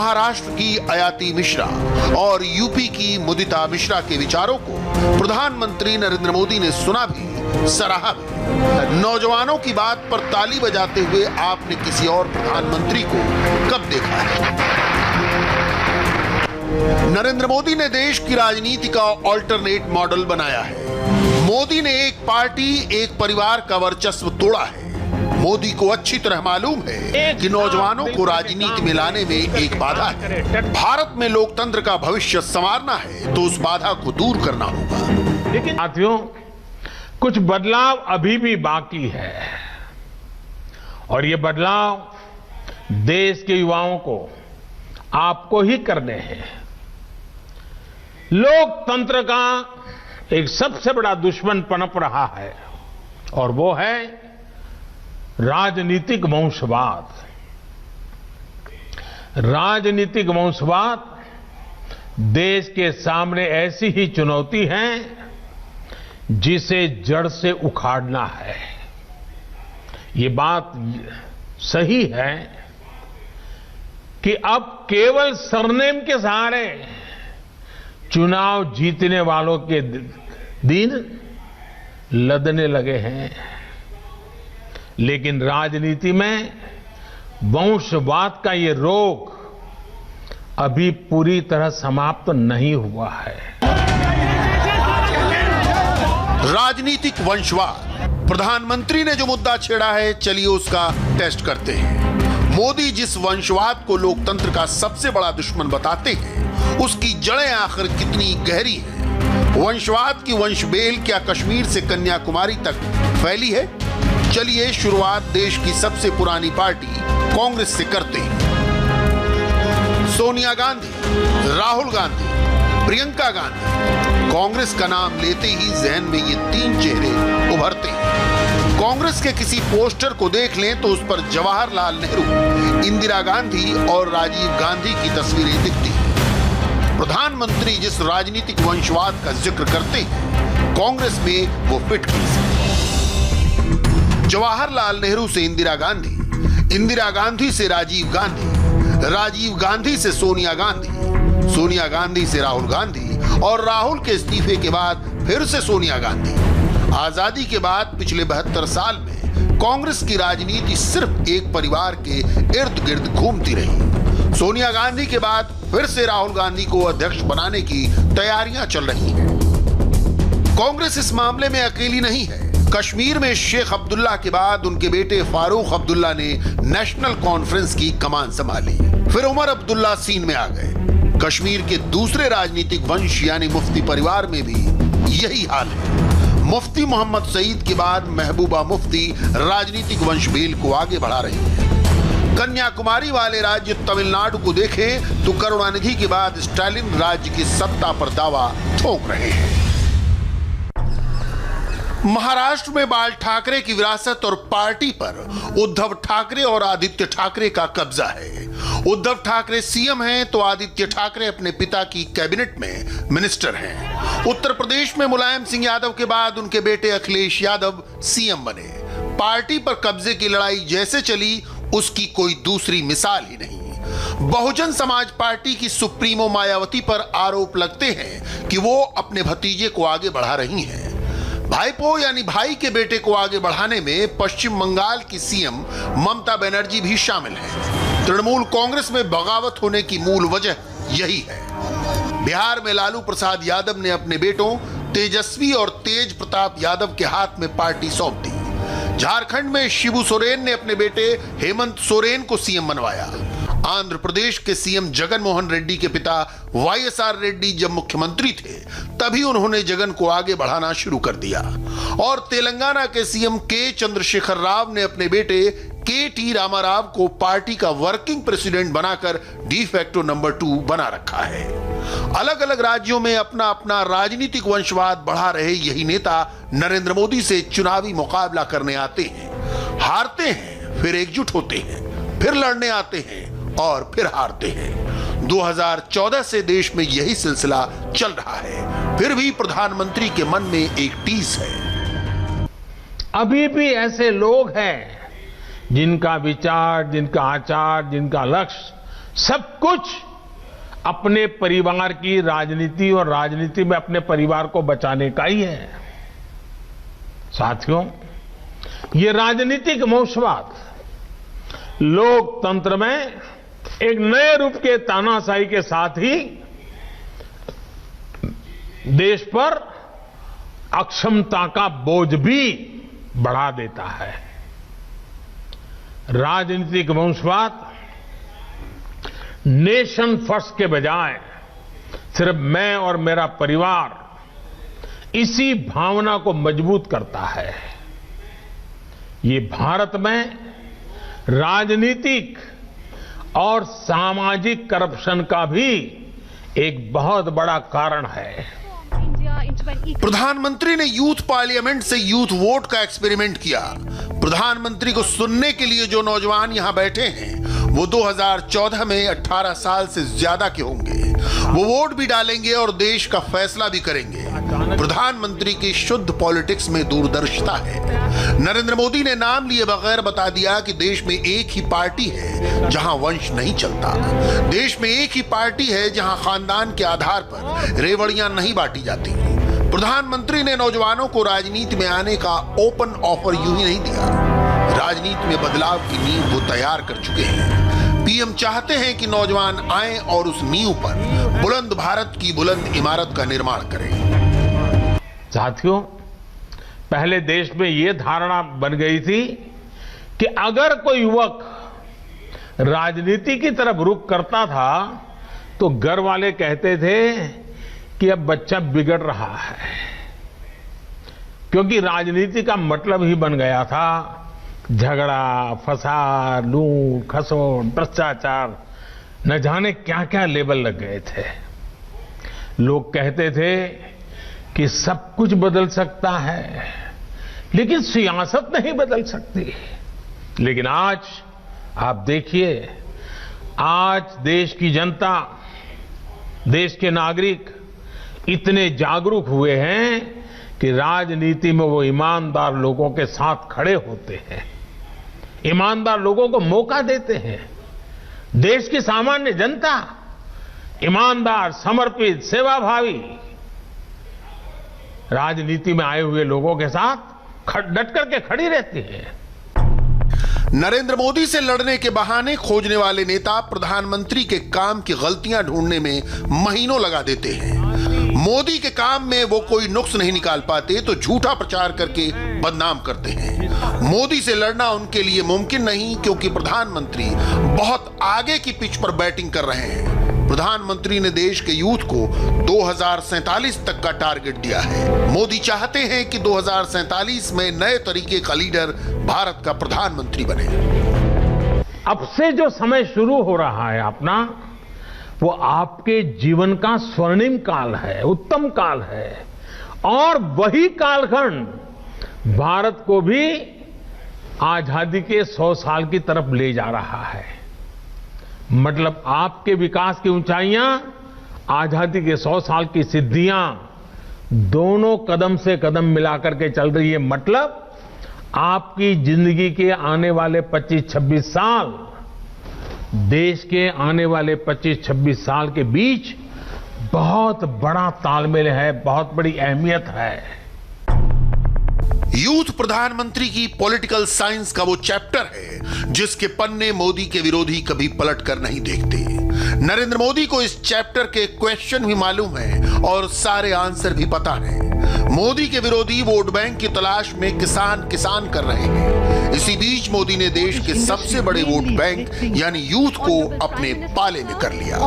महाराष्ट्र की अयाती मिश्रा और यूपी की मुदिता मिश्रा के विचारों को प्रधानमंत्री नरेंद्र मोदी ने सुना भी, सराहा भी। नौजवानों की बात पर ताली बजाते हुए आपने किसी और प्रधानमंत्री को कब देखा है? नरेंद्र मोदी ने देश की राजनीति का ऑल्टरनेट मॉडल बनाया है। मोदी ने एक पार्टी, एक परिवार का वर्चस्व तोड़ा है। मोदी को अच्छी तरह मालूम है कि नौजवानों को राजनीति में लाने में एक बाधा है। भारत में लोकतंत्र का भविष्य संवारना है तो उस बाधा को दूर करना होगा। लेकिन साथियों, कुछ बदलाव अभी भी बाकी है और ये बदलाव देश के युवाओं को, आपको ही करने हैं। लोकतंत्र का एक सबसे बड़ा दुश्मन पनप रहा है और वो है राजनीतिक वंशवाद। राजनीतिक वंशवाद देश के सामने ऐसी ही चुनौती है जिसे जड़ से उखाड़ना है। ये बात सही है कि अब केवल सरनेम के सहारे चुनाव जीतने वालों के दिन लदने लगे हैं, लेकिन राजनीति में वंशवाद का ये रोग अभी पूरी तरह समाप्त नहीं हुआ है। राजनीतिक वंशवाद, प्रधानमंत्री ने जो मुद्दा छेड़ा है, चलिए उसका टेस्ट करते हैं। मोदी जिस वंशवाद को लोकतंत्र का सबसे बड़ा दुश्मन बताते हैं, उसकी जड़ें आखिर कितनी गहरी हैं? वंशवाद की वंशबेल क्या कश्मीर से कन्याकुमारी तक फैली है? चलिए शुरुआत देश की सबसे पुरानी पार्टी कांग्रेस से करते हैं। सोनिया गांधी, राहुल गांधी, प्रियंका गांधी। कांग्रेस का नाम लेते ही जहन में ये तीन चेहरे उभरते हैं। कांग्रेस के किसी पोस्टर को देख लें तो उस पर जवाहरलाल नेहरू, इंदिरा गांधी और राजीव गांधी की तस्वीरें दिखती हैं। प्रधानमंत्री जिस राजनीतिक वंशवाद का जिक्र करते हैं, कांग्रेस में वो फिट है। जवाहरलाल नेहरू से इंदिरा गांधी, इंदिरा गांधी से राजीव गांधी, राजीव गांधी से सोनिया गांधी, सोनिया गांधी से राहुल गांधी और राहुल के इस्तीफे के बाद फिर से सोनिया गांधी। आजादी के बाद पिछले 72 साल में कांग्रेस की राजनीति सिर्फ एक परिवार के इर्द गिर्द घूमती रही। सोनिया गांधी के बाद फिर से राहुल गांधी को अध्यक्ष बनाने की तैयारियां चल रही हैं। कांग्रेस इस मामले में अकेली नहीं है। कश्मीर में शेख अब्दुल्ला के बाद उनके बेटे फारूक अब्दुल्ला ने नेशनल कॉन्फ्रेंस की कमान संभाली। फिर उमर अब्दुल्ला सीन में आ गए। कश्मीर के दूसरे राजनीतिक वंश यानी मुफ्ती परिवार में भी यही हाल है। मुफ्ती मोहम्मद सईद के बाद महबूबा मुफ्ती राजनीतिक वंशबेल को आगे बढ़ा रही है। कन्याकुमारी वाले राज्य तमिलनाडु को देखें तो करुणानिधि के बाद स्टालिन राज्य की सत्ता पर दावा ठोक रहे हैं। महाराष्ट्र में बाल ठाकरे की विरासत और पार्टी पर उद्धव ठाकरे और आदित्य ठाकरे का कब्जा है। उद्धव ठाकरे सीएम हैं तो आदित्य ठाकरे अपने पिता की कैबिनेट में मिनिस्टर हैं। उत्तर प्रदेश में मुलायम सिंह यादव के बाद उनके बेटे अखिलेश यादव सीएम बने। पार्टी पर कब्जे की लड़ाई जैसे चली, उसकी कोई दूसरी मिसाल ही नहीं। बहुजन समाज पार्टी की सुप्रीमो मायावती पर आरोप लगते हैं कि वो अपने भतीजे को आगे बढ़ा रही हैं। भाईपो यानी भाई के बेटे को आगे बढ़ाने में पश्चिम बंगाल की सीएम ममता बनर्जी भी शामिल हैं। तृणमूल कांग्रेस में बगावत होने की मूल वजह यही है। बिहार में लालू प्रसाद यादव ने अपने बेटों तेजस्वी और तेज प्रताप यादव के हाथ में पार्टी सौंप दी। झारखंड में शिबू सोरेन ने अपने बेटे हेमंत सोरेन को सीएम बनवाया। आंध्र प्रदेश के सीएम जगन मोहन रेड्डी के पिता वाईएसआर रेड्डी जब मुख्यमंत्री थे, तभी उन्होंने जगन को आगे बढ़ाना शुरू कर दिया। और तेलंगाना के सीएम के चंद्रशेखर राव ने अपने बेटे के टी रामाराव को पार्टी का वर्किंग प्रेसिडेंट बनाकर डी फैक्टो नंबर 2 बना रखा है। अलग अलग राज्यों में अपना अपना राजनीतिक वंशवाद बढ़ा रहे यही नेता नरेंद्र मोदी से चुनावी मुकाबला करने आते हैं, हारते हैं, फिर एकजुट होते हैं, फिर लड़ने आते हैं और फिर हारते हैं। 2014 से देश में यही सिलसिला चल रहा है। फिर भी प्रधानमंत्री के मन में एक टीस है। अभी भी ऐसे लोग हैं जिनका विचार, जिनका आचार, जिनका लक्ष्य सब कुछ अपने परिवार की राजनीति और राजनीति में अपने परिवार को बचाने का ही है। साथियों, ये राजनीतिक वंशवाद लोकतंत्र में एक नए रूप के तानाशाही के साथ ही देश पर अक्षमता का बोझ भी बढ़ा देता है। राजनीतिक वंशवाद नेशन फर्स्ट के बजाय सिर्फ मैं और मेरा परिवार, इसी भावना को मजबूत करता है। ये भारत में राजनीतिक और सामाजिक करप्शन का भी एक बहुत बड़ा कारण है। प्रधानमंत्री ने यूथ पार्लियामेंट से यूथ वोट का एक्सपेरिमेंट किया। प्रधानमंत्री को सुनने के लिए जो नौजवान यहां बैठे हैं वो 2014 में 18 साल से ज्यादा के होंगे। वो वोट भी डालेंगे और देश का फैसला भी करेंगे। प्रधानमंत्री की शुद्ध पॉलिटिक्स में दूरदर्शिता है। नरेंद्र मोदी ने नाम लिए बगैर बता दिया कि देश में एक ही पार्टी है जहां वंश नहीं चलता। देश में एक ही पार्टी है जहां खानदान के आधार पर रेवड़ियां नहीं बांटी जाती। प्रधानमंत्री ने नौजवानों को राजनीति में आने का ओपन ऑफर यूं ही नहीं दिया। राजनीति में बदलाव की नींव वो तैयार कर चुके हैं। पीएम चाहते हैं कि नौजवान आए और उस नींव पर बुलंद भारत की बुलंद इमारत का निर्माण करें। साथियों, पहले देश में ये धारणा बन गई थी कि अगर कोई युवक राजनीति की तरफ रुख करता था तो घर वाले कहते थे कि अब बच्चा बिगड़ रहा है, क्योंकि राजनीति का मतलब ही बन गया था झगड़ा, फसाद, लूट, खसोट, भ्रष्टाचार, न जाने क्या क्या लेबल लग गए थे। लोग कहते थे कि सब कुछ बदल सकता है लेकिन सियासत नहीं बदल सकती। लेकिन आज आप देखिए, आज देश की जनता, देश के नागरिक इतने जागरूक हुए हैं कि राजनीति में वो ईमानदार लोगों के साथ खड़े होते हैं, ईमानदार लोगों को मौका देते हैं। देश की सामान्य जनता ईमानदार, समर्पित, सेवाभावी राजनीति में आए हुए लोगों के साथ डट करके खड़ी रहती है। नरेंद्र मोदी से लड़ने के बहाने खोजने वाले नेता प्रधानमंत्री के काम की गलतियां ढूंढने में महीनों लगा देते हैं। मोदी के काम में वो कोई नुक्स नहीं निकाल पाते तो झूठा प्रचार करके बदनाम करते हैं। मोदी से लड़ना उनके लिए मुमकिन नहीं, क्योंकि प्रधानमंत्री बहुत आगे की पिच पर बैटिंग कर रहे हैं। प्रधानमंत्री ने देश के यूथ को 2047 तक का टारगेट दिया है। मोदी चाहते हैं कि 2047 में नए तरीके का लीडर भारत का प्रधानमंत्री बने। अब से जो समय शुरू हो रहा है अपना, वो आपके जीवन का स्वर्णिम काल है, उत्तम काल है, और वही कालखंड भारत को भी आजादी के 100 साल की तरफ ले जा रहा है। मतलब आपके विकास की ऊंचाइयां, आजादी के 100 साल की सिद्धियां दोनों कदम से कदम मिलाकर के चल रही है। मतलब आपकी जिंदगी के आने वाले 25-26 साल, देश के आने वाले 25-26 साल के बीच बहुत बड़ा तालमेल है, बहुत बड़ी अहमियत है। यूथ प्रधानमंत्री की पॉलिटिकल साइंस का वो चैप्टर है जिसके पन्ने मोदी के विरोधी कभी पलट कर नहीं देखते। नरेंद्र मोदी को इस चैप्टर के क्वेश्चन भी मालूम है और सारे आंसर भी पता है। मोदी के विरोधी वोट बैंक की तलाश में किसान कर रहे हैं। इसी बीच मोदी ने देश के सबसे बड़े वोट बैंक यानी यूथ को अपने पाले में कर लिया।